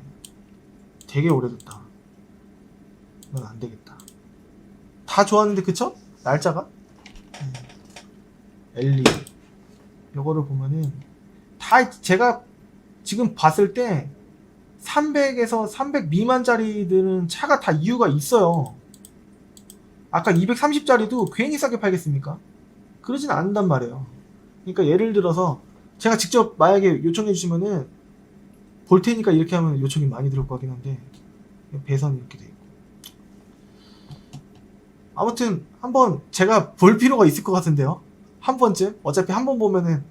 되게 오래됐다. 이건 안되겠다. 다 좋았는데 그쵸? 날짜가? LE 요거를 보면은 다 제가 지금 봤을 때 300에서 300 미만짜리들은 차가 다 이유가 있어요. 아까 230짜리도 괜히 싸게 팔겠습니까? 그러진 않는단 말이에요. 그러니까 예를 들어서 제가 직접 만약에 요청해 주시면은 볼 테니까 이렇게 하면 요청이 많이 들어올 것 같긴 한데 배선이 이렇게 돼 있고 아무튼 한번 제가 볼 필요가 있을 것 같은데요. 한 번쯤 어차피 한 번 보면은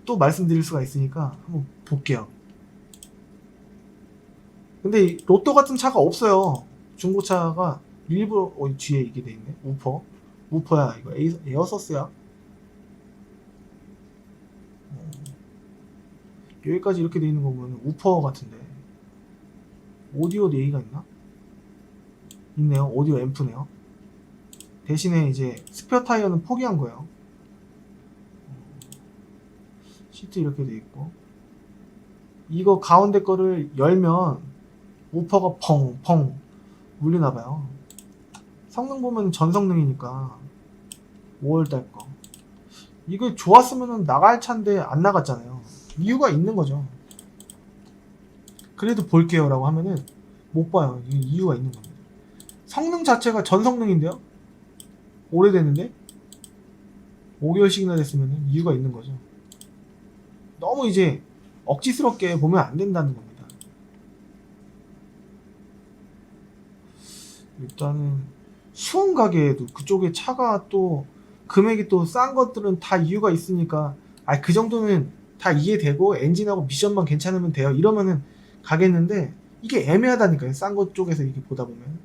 또 말씀드릴 수가 있으니까 한번 볼게요. 근데 로또 같은 차가 없어요. 중고차가 일부러 뒤에 이게 돼 있네. 우퍼야 이거 에어서스야. 여기까지 이렇게 돼 있는 거 보면 우퍼 같은데 오디오 네이가 있나? 있네요. 오디오 앰프네요. 대신에 이제 스페어 타이어는 포기한 거예요. 시트 이렇게 돼 있고 이거 가운데 거를 열면 우퍼가 펑펑 울리나봐요. 성능 보면 전성능이니까 5월달 거 이거 좋았으면 나갈 차인데 안 나갔잖아요. 이유가 있는 거죠. 그래도 볼게요 라고 하면은 못 봐요. 이유가 있는 겁니다. 성능 자체가 전성능인데요. 오래됐는데 5개월씩이나 됐으면 이유가 있는 거죠. 너무 이제 억지스럽게 보면 안 된다는 겁니다. 일단은 수원 가게에도 그쪽에 차가 또 금액이 또 싼 것들은 다 이유가 있으니까 그 정도는 다 이해되고 엔진하고 미션만 괜찮으면 돼요 이러면은 가겠는데 이게 애매하다니까요. 싼 것 쪽에서 이렇게 보다 보면.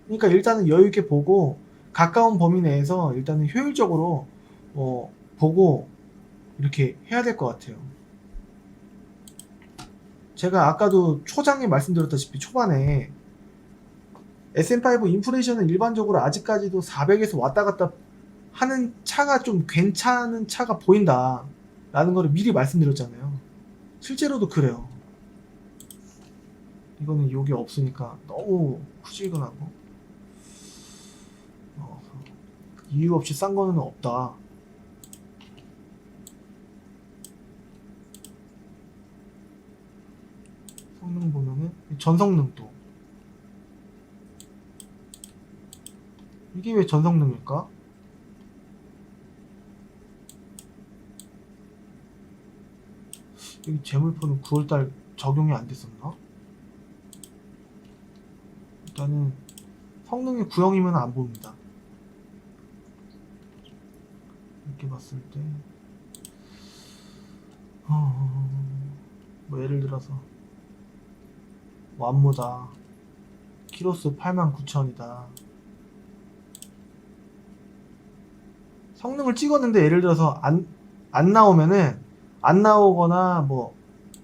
그러니까 일단은 여유있게 보고 가까운 범위 내에서 일단은 효율적으로 보고 이렇게 해야 될 것 같아요. 제가 아까도 초장에 말씀드렸다시피 초반에 SM5 인프레션은 일반적으로 아직까지도 400에서 왔다 갔다 하는 차가 좀 괜찮은 차가 보인다 라는 거를 미리 말씀드렸잖아요. 실제로도 그래요. 이거는 욕이 없으니까 너무 후질근하고 이유 없이 싼 거는 없다. 성능 보면은 전성능도 이게 왜 전성능일까? 여기 재물포는 9월달 적용이 안 됐었나? 일단은 성능이 9형이면 안 봅니다. 이렇게 봤을 때 뭐 예를 들어서 완무다 키로수 89,000이다 성능을 찍었는데 예를 들어서 안 나오면은 안 나오거나 뭐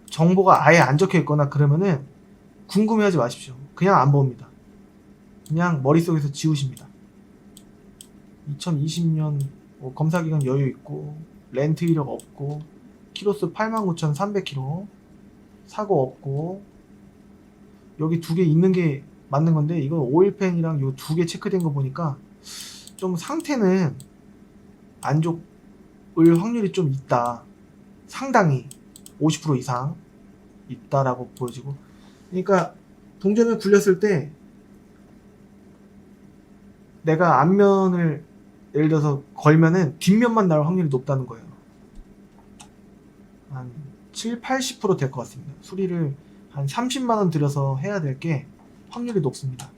정보가 아예 안 적혀 있거나 그러면은 궁금해하지 마십시오. 그냥 안 봅니다. 그냥 머릿속에서 지우십니다. 2020년 검사기간 여유 있고 렌트 이력 없고 키로수 89,300km. 사고 없고, 여기 두 개 있는 게 맞는 건데, 이건 오일팬이랑 요 두 개 체크된 거 보니까 좀 상태는 안 좋을 확률이 좀 있다. 상당히 50% 이상 있다라고 보여지고. 그러니까 동전을 굴렸을 때 내가 앞면을 예를 들어서 걸면은 뒷면만 나올 확률이 높다는 거예요. 한 7, 80% 될 것 같습니다. 수리를 한 30만원 들여서 해야 될 게 확률이 높습니다.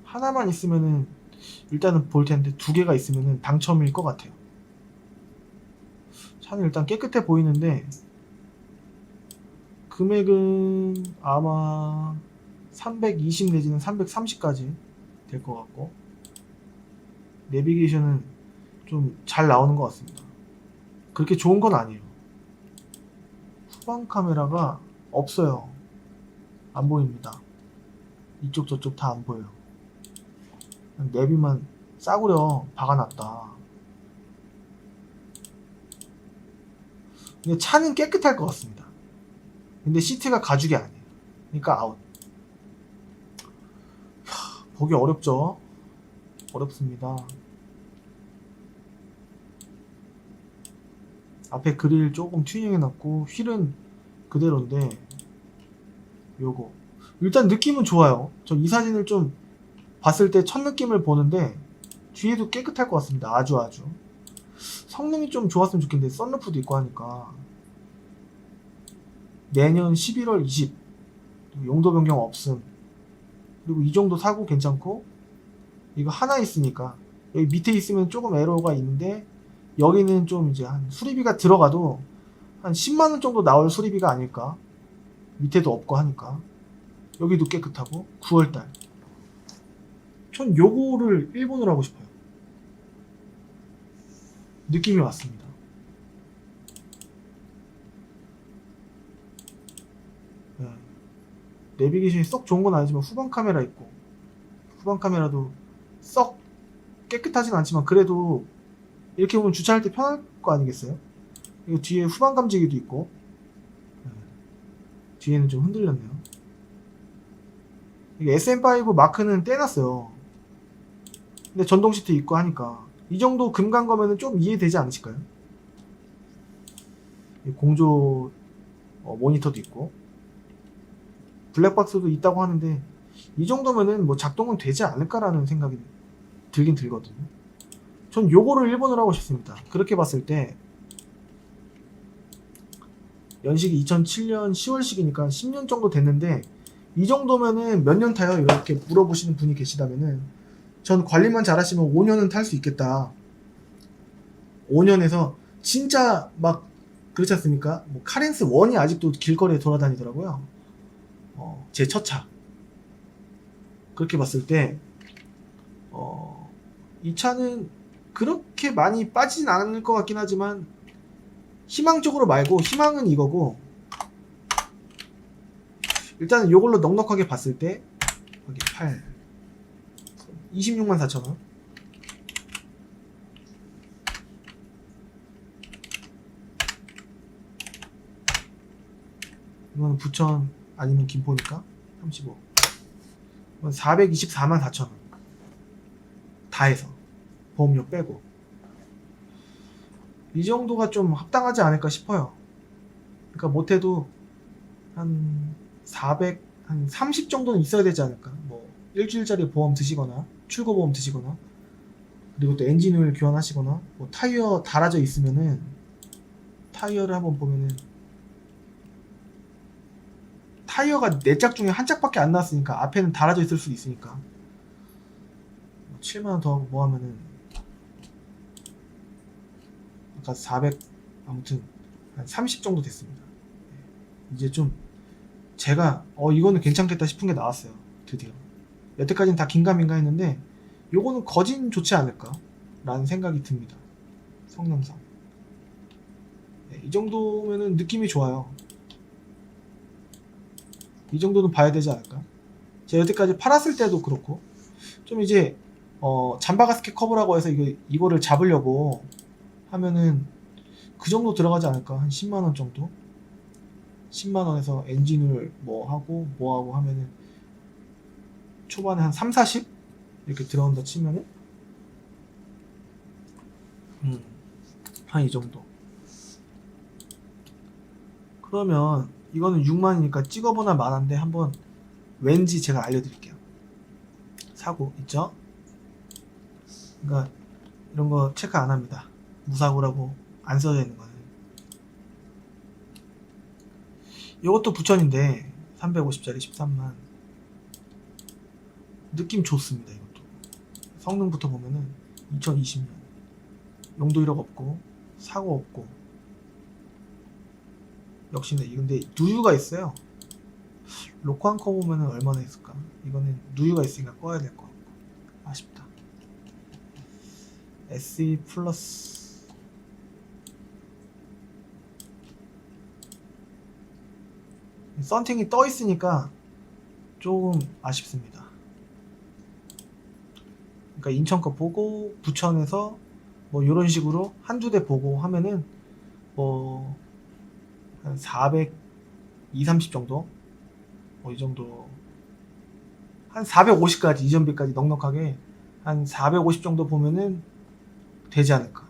하나만 있으면은 일단은 볼 텐데 두 개가 있으면은 당첨일 것 같아요. 차는 일단 깨끗해 보이는데 금액은 아마 320 내지는 330까지 될 것 같고, 내비게이션은 좀 잘 나오는 것 같습니다. 그렇게 좋은 건 아니에요. 후방 카메라가 없어요. 안 보입니다. 이쪽 저쪽 다 안 보여요. 내비만 싸구려 박아놨다. 근데 차는 깨끗할 것 같습니다. 근데 시트가 가죽이 아니에요. 그러니까 아웃. 보기 어렵죠? 어렵습니다. 앞에 그릴 조금 튜닝해놨고 휠은 그대로인데, 요거 일단 느낌은 좋아요. 저 이 사진을 좀 봤을 때 첫 느낌을 보는데 뒤에도 깨끗할 것 같습니다. 아주 성능이 좀 좋았으면 좋겠는데, 썬루프도 있고 하니까. 내년 11월 20 용도 변경 없음. 그리고 이 정도 사고 괜찮고, 이거 하나 있으니까 여기 밑에 있으면 조금 에러가 있는데, 여기는 좀 이제 한 수리비가 들어가도 한 10만원 정도 나올 수리비가 아닐까. 밑에도 없고 하니까. 여기도 깨끗하고 9월달. 전 요거를 1번으로 하고 싶어요. 느낌이 왔습니다. 네. 내비게이션이 썩 좋은 건 아니지만 후방 카메라 있고, 후방 카메라도 썩 깨끗하진 않지만 그래도 이렇게 보면 주차할 때 편할 거 아니겠어요? 이거 뒤에 후방 감지기도 있고. 네. 뒤에는 좀 흔들렸네요. 이게 SM5 마크는 떼놨어요. 근데 전동 시트 있고 하니까 이 정도 금간 거면은 좀 이해되지 않으실까요? 공조 모니터도 있고 블랙박스도 있다고 하는데, 이 정도면은 뭐 작동은 되지 않을까라는 생각이 들긴 들거든요. 전 요거를 1번으로 하고 싶습니다. 그렇게 봤을 때 연식이 2007년 10월식이니까 10년 정도 됐는데, 이 정도면은 몇 년 타요? 이렇게 물어보시는 분이 계시다면은 전 관리만 잘하시면 5년은 탈 수 있겠다. 5년에서 진짜 막 그렇지 않습니까? 뭐 카렌스 1이 아직도 길거리에 돌아다니더라고요. 제 첫 차. 그렇게 봤을 때 이 차는 그렇게 많이 빠지진 않을 것 같긴 하지만, 희망적으로 말고, 희망은 이거고, 일단은 요걸로 넉넉하게 봤을 때 여기 8 26만 4천원. 이거는 부천 아니면 김포니까 35. 이건 424만 4천원. 다 해서 보험료 빼고. 이 정도가 좀 합당하지 않을까 싶어요. 그러니까 못해도 한 400, 한 30 정도는 있어야 되지 않을까. 뭐 일주일짜리 보험 드시거나 출고 보험 드시거나, 그리고 또 엔진오일 교환하시거나, 뭐 타이어 달아져 있으면은 타이어를 한번 보면은 타이어가 4짝 중에 한 짝밖에 안 나왔으니까 앞에는 달아져 있을 수도 있으니까 7만원 더 하고 뭐 하면은 아까 400, 아무튼 한 30 정도 됐습니다. 이제 좀 제가 이거는 괜찮겠다 싶은 게 나왔어요. 드디어. 여태까지는 다 긴가민가 했는데 요거는 거진 좋지 않을까 라는 생각이 듭니다. 성능상. 네, 이 정도면은 느낌이 좋아요. 이 정도는 봐야 되지 않을까. 제가 여태까지 팔았을 때도 그렇고 좀 이제 잠바가스켓 커버라고 해서 이거를 잡으려고 하면은 그 정도 들어가지 않을까? 한 10만원 정도? 10만원에서 엔진을 뭐 하고 하면은 초반에 한 3, 40? 이렇게 들어간다 치면은 한 이 정도. 그러면 이거는 6만이니까 찍어보나 마나인데 한번 왠지 제가 알려드릴게요. 사고 있죠? 그러니까 이런 거 체크 안 합니다. 무사고라고 안 써져 있는 거는. 이것도 부천인데 350짜리 13만. 느낌 좋습니다. 이것도 성능부터 보면은 2020년 용도 이력 없고 사고 없고 역시나 근데 누유가 있어요. 로코안커 보면은 얼마나 있을까? 이거는 누유가 있으니까 꺼야 될 것 같고 아쉽다. SE 플러스 썬팅이 떠 있으니까 조금 아쉽습니다. 그러니까 인천 거 보고 부천에서 뭐 이런 식으로 한두 대 보고 하면은 뭐 한 400, 230 정도? 뭐 이 정도 한 450까지 이전비까지 넉넉하게 한 450 정도 보면은 되지 않을까.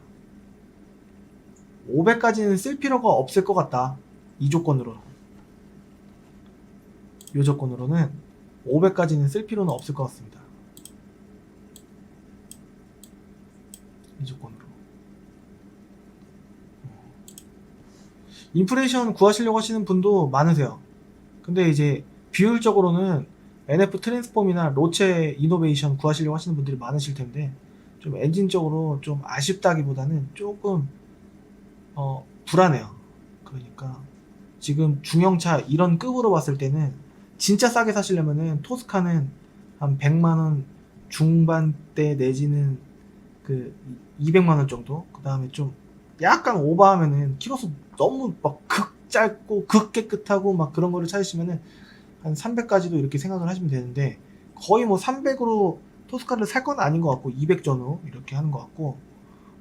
500까지는 쓸 필요가 없을 것 같다. 이 조건으로. 이 조건으로는 500까지는 쓸 필요는 없을 것 같습니다. 이 조건으로. 인프레이션 구하시려고 하시는 분도 많으세요. 근데 이제 비율적으로는 NF 트랜스폼이나 로체 이노베이션 구하시려고 하시는 분들이 많으실 텐데 좀 엔진적으로 좀 아쉽다기보다는 조금 불안해요. 그러니까 지금 중형차 이런 급으로 봤을 때는 진짜 싸게 사시려면은 토스카는 한 100만원 중반대 내지는 그 200만원 정도. 그 다음에 좀 약간 오버하면은 키로수 너무 막 극 짧고 극 깨끗하고 막 그런 거를 찾으시면은 한 300까지도 이렇게 생각을 하시면 되는데 거의 뭐 300으로 토스카를 살 건 아닌 것 같고 200 전후 이렇게 하는 것 같고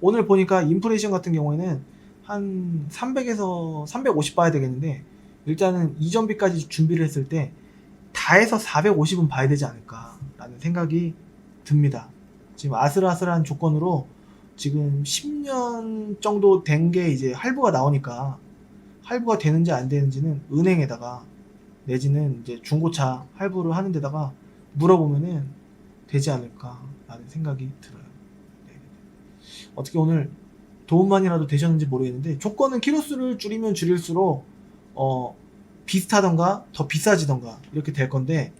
오늘 보니까 인프레이션 같은 경우에는 한 300에서 350 봐야 되겠는데 일단은 이전비까지 준비를 했을 때 다 해서 450은 봐야 되지 않을까 라는 생각이 듭니다. 지금 아슬아슬한 조건으로 지금 10년 정도 된 게 이제 할부가 나오니까 할부가 되는지 안 되는지는 은행에다가 내지는 이제 중고차 할부를 하는 데다가 물어보면은 되지 않을까 라는 생각이 들어요. 네. 어떻게 오늘 도움만이라도 되셨는지 모르겠는데 조건은 키로수를 줄이면 줄일수록 비슷하던가 더 비싸지던가 이렇게 될 건데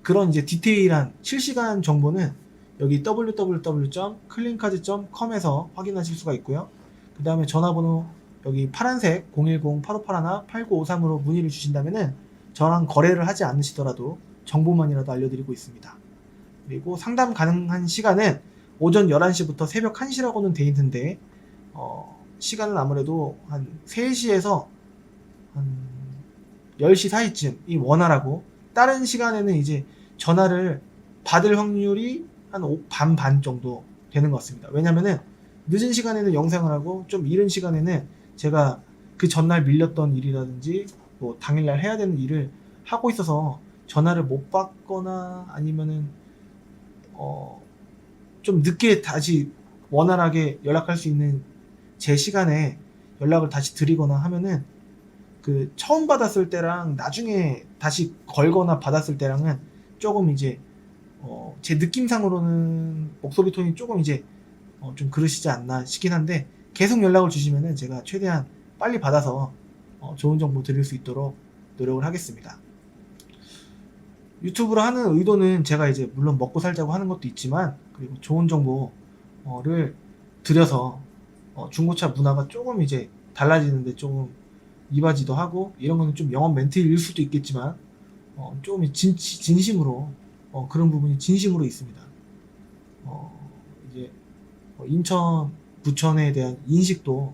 그런 이제 디테일한 실시간 정보는 여기 www.cleancars.com에서 확인하실 수가 있고요. 그 다음에 전화번호 여기 파란색 010-8581-8953으로 문의를 주신다면은 저랑 거래를 하지 않으시더라도 정보만이라도 알려드리고 있습니다. 그리고 상담 가능한 시간은 오전 11시부터 새벽 1시라고는 돼 있는데 시간은 아무래도 한 3시에서 한 10시 사이쯤이 원활하고 다른 시간에는 이제 전화를 받을 확률이 한 반반 정도 되는 것 같습니다. 왜냐면은 늦은 시간에는 영상을 하고 좀 이른 시간에는 제가 그 전날 밀렸던 일이라든지 뭐 당일날 해야 되는 일을 하고 있어서 전화를 못 받거나 아니면은 좀 늦게 다시 원활하게 연락할 수 있는 제 시간에 연락을 다시 드리거나 하면은 그 처음 받았을 때랑 나중에 다시 걸거나 받았을 때랑은 조금 이제 제 느낌상으로는 목소리 톤이 조금 이제 좀 그러시지 않나 싶긴 한데 계속 연락을 주시면은 제가 최대한 빨리 받아서 좋은 정보 드릴 수 있도록 노력을 하겠습니다. 유튜브로 하는 의도는 제가 이제 물론 먹고 살자고 하는 것도 있지만 그리고 좋은 정보를 드려서 중고차 문화가 조금 이제 달라지는데 조금 이바지도 하고 이런 거는 좀 영업 멘트일 수도 있겠지만 조금 진심으로 그런 부분이 진심으로 있습니다. 이제 인천, 부천에 대한 인식도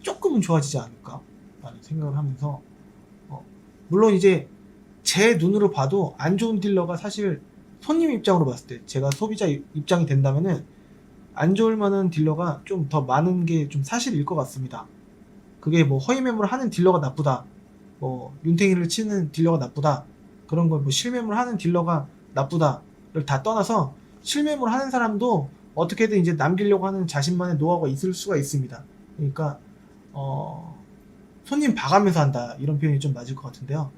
조금은 좋아지지 않을까 라는 생각을 하면서 물론 이제 제 눈으로 봐도 안 좋은 딜러가 사실 손님 입장으로 봤을 때 제가 소비자 입장이 된다면은 안 좋을 만한 딜러가 좀 더 많은 게 좀 사실일 것 같습니다. 그게 뭐 허위 매물을 하는 딜러가 나쁘다, 뭐 윤탱이를 치는 딜러가 나쁘다, 그런 걸 뭐 실매물 하는 딜러가 나쁘다를 다 떠나서 실매물 하는 사람도 어떻게든 이제 남기려고 하는 자신만의 노하우가 있을 수가 있습니다. 그러니까 손님 봐가면서 한다, 이런 표현이 좀 맞을 것 같은데요.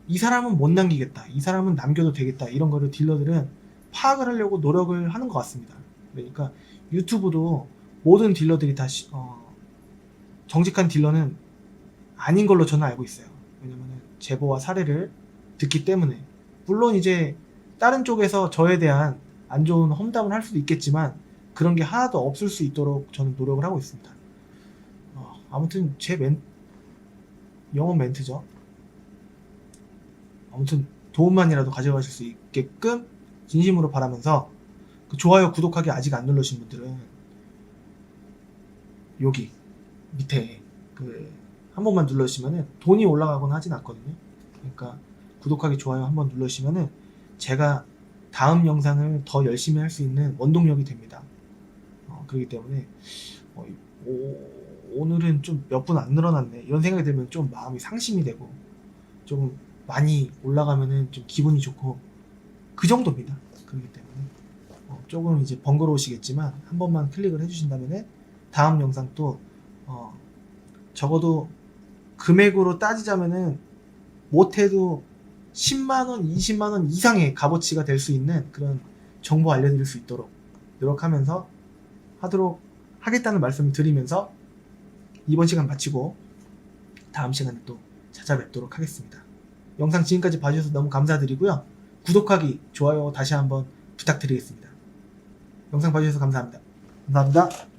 이 사람은 못 남기겠다, 이 사람은 남겨도 되겠다, 이런 거를 딜러들은 파악을 하려고 노력을 하는 것 같습니다. 그러니까 유튜브도 모든 딜러들이 다 정직한 딜러는 아닌 걸로 저는 알고 있어요. 왜냐면 제보와 사례를 듣기 때문에. 물론 이제 다른 쪽에서 저에 대한 안 좋은 험담을 할 수도 있겠지만 그런 게 하나도 없을 수 있도록 저는 노력을 하고 있습니다. 아무튼 제 영업 멘트죠. 아무튼 도움만이라도 가져가실 수 있게끔 진심으로 바라면서, 그 좋아요, 구독하기 아직 안 누르신 분들은 여기 밑에 한 번만 눌러주시면은 돈이 올라가거나 하진 않거든요. 그러니까 구독하기, 좋아요 한번 눌러주시면은 제가 다음 영상을 더 열심히 할 수 있는 원동력이 됩니다. 그렇기 때문에 오늘은 좀 몇 분 안 늘어났네, 이런 생각이 들면 좀 마음이 상심이 되고, 좀 많이 올라가면은 좀 기분이 좋고, 그 정도입니다. 그렇기 때문에 조금 이제 번거로우시겠지만 한 번만 클릭을 해주신다면은 다음 영상 또 적어도 금액으로 따지자면은 못해도 10만원, 20만원 이상의 값어치가 될 수 있는 그런 정보 알려드릴 수 있도록 노력하면서 하도록 하겠다는 말씀을 드리면서 이번 시간 마치고 다음 시간에 또 찾아뵙도록 하겠습니다. 영상 지금까지 봐주셔서 너무 감사드리고요. 구독하기, 좋아요 다시 한번 부탁드리겠습니다. 영상 봐주셔서 감사합니다. 감사합니다.